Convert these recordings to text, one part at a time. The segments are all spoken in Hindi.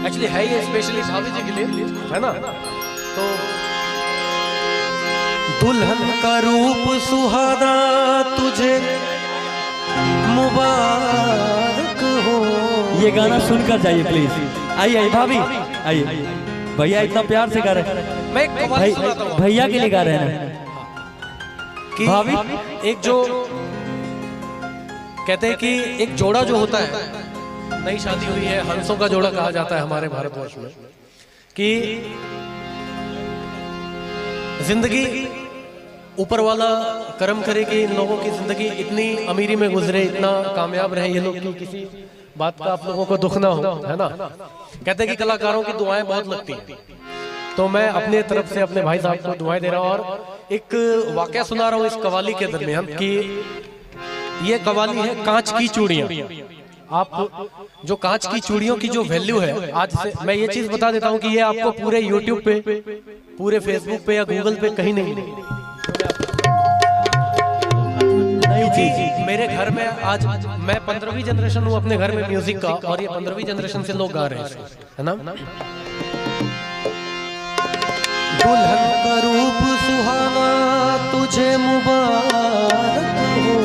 एक्चुअली है ये स्पेशली भाभी जी के लिए, है ना। तो दुल्हन का रूप सुहाना तुझे मुबारक हो। ये गाना सुनकर जाइए प्लीज। आइए आइए भाभी आइए। भैया इतना प्यार से गा रहे हैं। मैं एक कव्वाली सुनाता हूँ भैया के लिए गा रहे हैं कि भाभी। एक जो कहते हैं कि एक जोड़ा जो होता है, नई शादी हुई है, हंसों का जोड़ा कहा जाता है हमारे भारतवर्ष में, कि जिंदगी ऊपर वाला कर्म करे कि इन लोगों की जिंदगी इतनी अमीरी में गुजरे, इतना कामयाब रहे ये लोग कि किसी बात का आप लोगों को दुख ना हो, है ना। कहते हैं कि कलाकारों की दुआएं बहुत लगती हैं। तो मैं अपने तरफ से अपने भाई साहब को दुआएं दे रहा हूं और एक वाकया सुना रहा हूं इस कवाली के दरमियान कि ये कवाली है कांच की चूड़ियां। आप जो कांच की चूड़ियों की जो वैल्यू है, आज से मैं ये चीज बता देता हूं कि ये आपको पूरे यूट्यूब पे, पूरे फेसबुक पे या गूगल पे कहीं नहीं मिलेगी। मेरे घर में आज मैं 15वीं जनरेशन हूँ अपने घर में म्यूजिक का, और ये 15वीं जनरेशन से लोग गा रहे हैं, है ना। दुल्हन का रूप सुहाना तुझे मुबारक हो,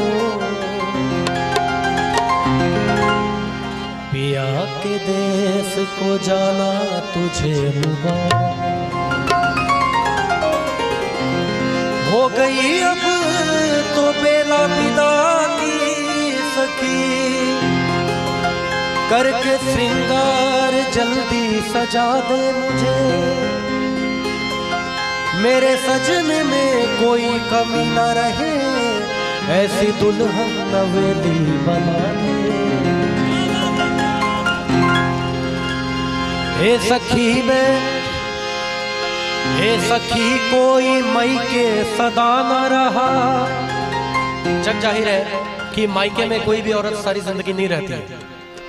पिया के देश को जाना तुझे मुबारक हो। गई अब तो बेला विदा की सखी, करके श्रृंगार जल्दी सजा दे मुझे, मेरे सजन में कोई कमी न रहे, ऐसी दुल्हन नवेली बना दे। हे सखी हे सखी कोई मई के सदा न रहा। जग जाहिर है कि मायके में कोई भी औरत सारी जिंदगी नहीं रहती है,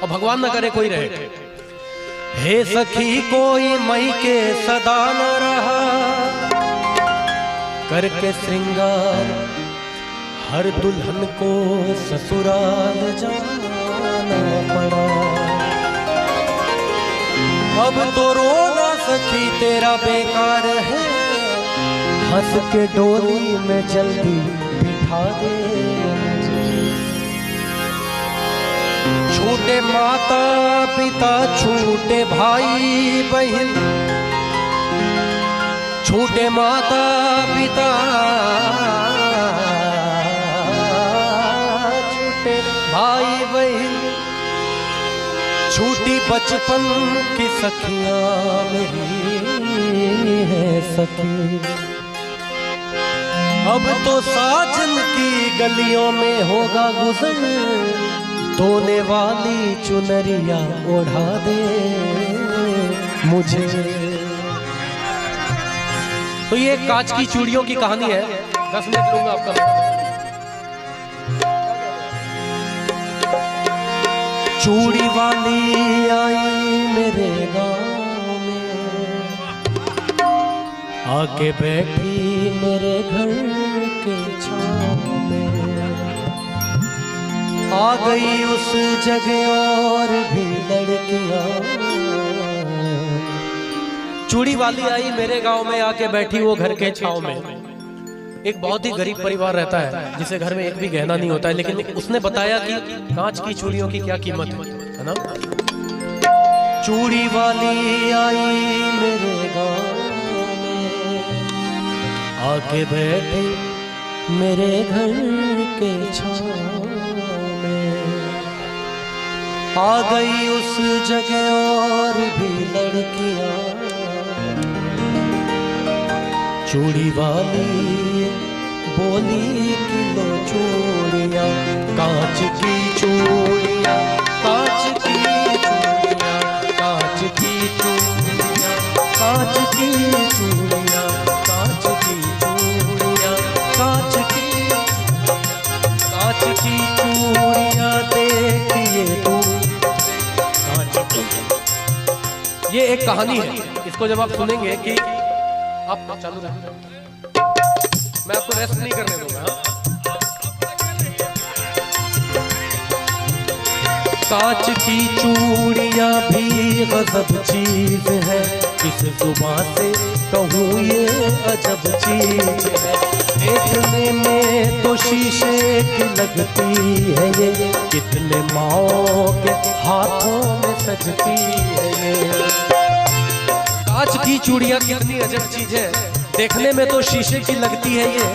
और भगवान न करे कोई रहे। हे सखी कोई मई के सदा न रहा, करके श्रृंगार हर दुल्हन को ससुराल जाना पड़ा। अब तो रोना सखी तेरा बेकार है, हंस के डोली में जल्दी बिठा दे। छूटे माता पिता छूटे भाई बहन, छूटे माता पिता छूटे भाई बहन, छूटी बचपन की सखियां मेरी है सखी। अब तो साजन की गलियों में होगा गुजर, धोने वाली चुनरिया ओढ़ा दे मुझे। तो ये कांच की चूड़ियों की कहानी है। 10 मिनट लूंगा आपका। चूड़ी वाली आई मेरे गांव में, आके बैठी मेरे घर के छांव में, आ गई उस जगह और भी लड़कियां। चूड़ी वाली आई मेरे गांव में, आके बैठी वो घर के छांव में। एक बहुत ही गरीब परिवार रहता है जिसे घर में एक भी गहना नहीं होता है, लेकिन उसने बताया कि कांच की चूड़ियों की क्या कीमत है ना। चूड़ी वाली आई मेरे गांव में, आके बैठे मेरे घर के छांव में, आ गई उस जगह और भी लड़कियां। चूड़ी वाली बोली किलो चूड़ियाँ, कांच की चूड़ियाँ, कांच की चूड़ियाँ, कांच की चूड़ियाँ, कांच की चूड़ियाँ, कांच की चूड़ियाँ, कांच की चूड़ियाँ देखिए तू कांच की। ये एक कहानी है, इसको जब आप सुनेंगे कि आप चालू रखें, मैं आपको रेस्ट नहीं करने दूंगा। कांच की चूड़ियां भी गजब चीज है, इस जुबां से कहूँ ये अजब चीज है। देखने में तो शीशे की लगती है ये, कितने माओ के हाथों में सजती है ये। कांच की चूड़ियां कितनी अजब चीज है, देखने में तो शीशे की लगती है ये,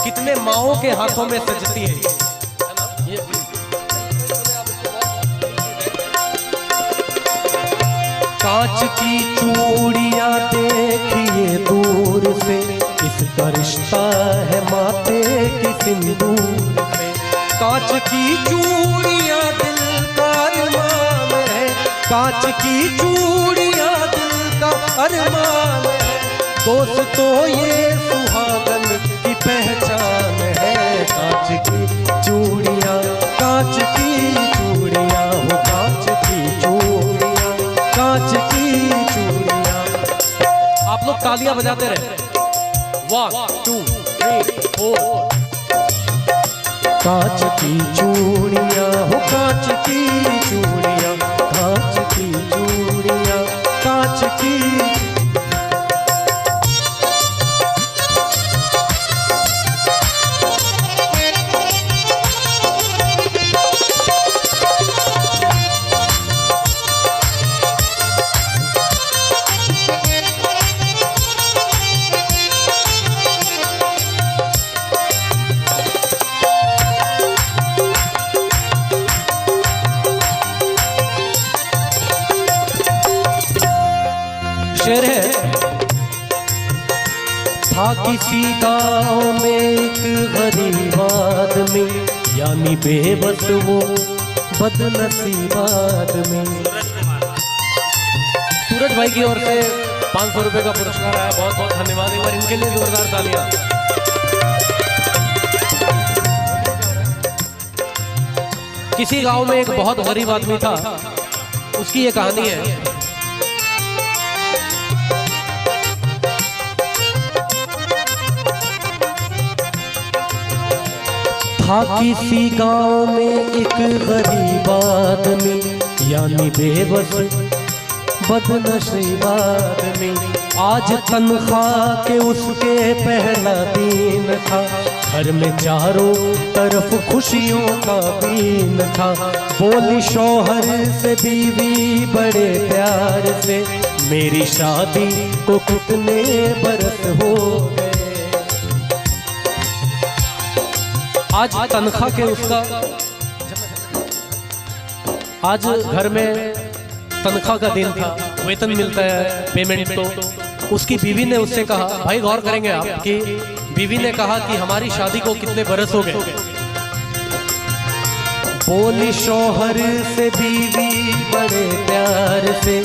कितने माओ के हाथों में सजती है ये। कांच की चूड़ियां देखिए दूर से, इसका रिश्ता है माथे की सिंदूर में। कांच की चूड़ियां दिल का अरमान है, कांच की चूड़ियां दिल का अरमान है। दोस्तों ये सुहागन की पहचान है। कांच की चूड़ियां, कांच की चूड़ियां हो, कांच की चूड़ियां, कांच की चूड़ियां। आप लोग तालियां बजाते रहे। 1 2 3 4। कांच की चूड़ियां हो, कांच की चूड़ियां, कांच की चूड़ियां, कांच की। शेर है, था किसी गांव में एक गरीब आदमी, यानी बेबस वो बदनसीब आदमी। सूरज भाई की ओर से 500 रुपए का पुरस्कार आया, बहुत बहुत धन्यवाद। एक बार इनके लिए जोरदार तालियां। किसी गांव में एक बहुत गरीब आदमी था, उसकी ये कहानी है। था किसी गांव में एक गरीब आदमी, यानी बेबस बदनसीब आदमी। आज तनख्वाह के उसके पहला दिन था, घर में चारों तरफ खुशियों का दिन था। बोली शौहर से बीवी बड़े प्यार से, मेरी शादी को कितने बरस हो गए। आज तनख्वाह के उसका, आज घर में तनख्वाह का दिन था, वेतन मिलता है, पेमेंट। तो उसकी बीवी ने उससे कहा, भाई गौर करेंगे आप कि बीवी ने कहा कि हमारी शादी को कितने बरस हो गए। बोली शौहर से बीवी बड़े प्यार से,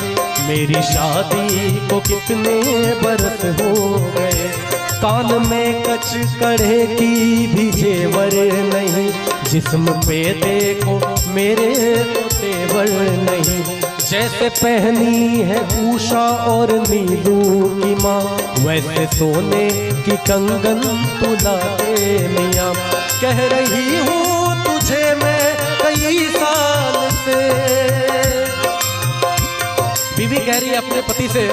मेरी शादी को कितने बरस हो गए। कान में कच कड़े की भी जेवर नहीं, जिस्म पे देखो मेरे तो तेवर नहीं। जैसे पहनी है उषा और नीलू की माँ, वैसे सोने की कंगन तुला दे मियाँ। कह रही हूँ तुझे मैं कई साल से, बीवी कह रही है अपने पति से,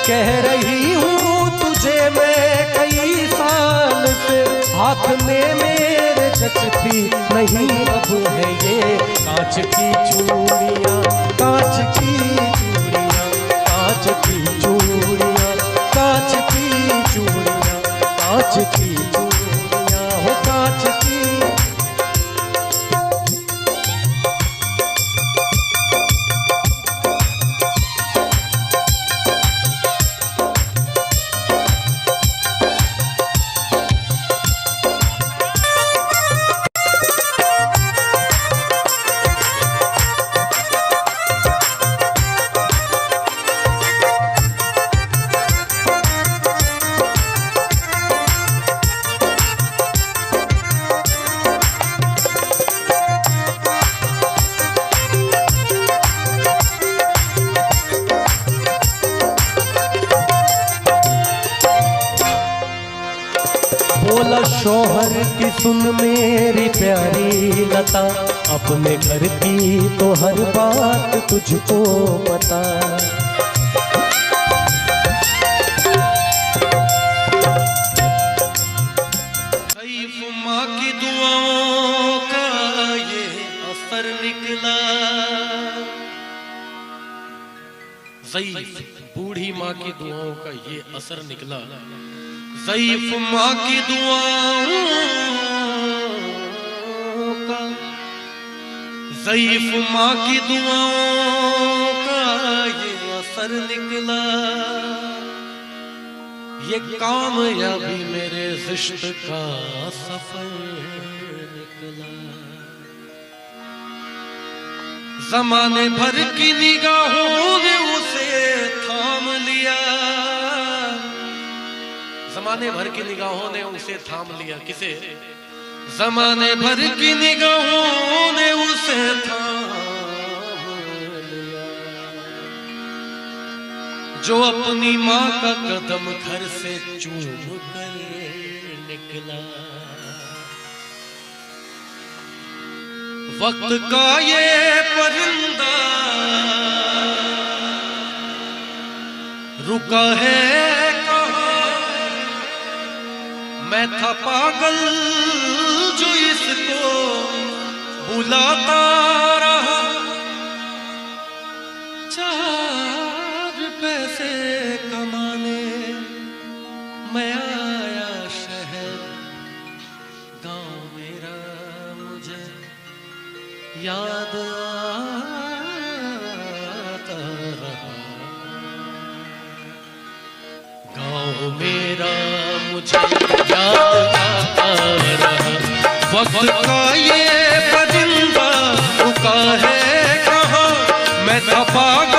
कह रही हूँ तुझे मैं कई साल से। हाथ में मेरे जचती नहीं अब है ये कांच की चूड़ियाँ, कांच की चूड़ियाँ, कांच की चूड़ियाँ, कांच की चूड़ियाँ, कांच की चूड़ियाँ हो, कांच की। बोला शौहर की सुन मेरी प्यारी लता, अपने घर की तो हर बात तुझको पता। ज़ईफ़ माँ की दुआओं का ये असर निकला। ज़ईफ़ बूढ़ी माँ की दुआओं का ये असर निकला। ज़ईफ़ माँ की दुआओं का, ज़ईफ़ माँ की दुआओं का ये असर निकला। ये कामयाबी मेरे रिश्त का सफर निकला। ज़माने भर की निगाहों ने उसे थाम लिया। ज़माने भर की निगाहों ने उसे थाम लिया। किसे? ज़माने भर की निगाहों ने उसे थाम लिया। जो अपनी माँ का कदम घर से चूम कर निकला। वक्त का ये परिंदा रुका है कहाँ? मैं था पागल जो इसको बुलाता रहा। 4 पैसे कमाने मैं आया शहर, गांव मेरा मुझे याद आता रहा। गांव मेरा मुझे याद आता रहा। वक्त का ये परिंदा रुका है कहाँ? मैं था पागल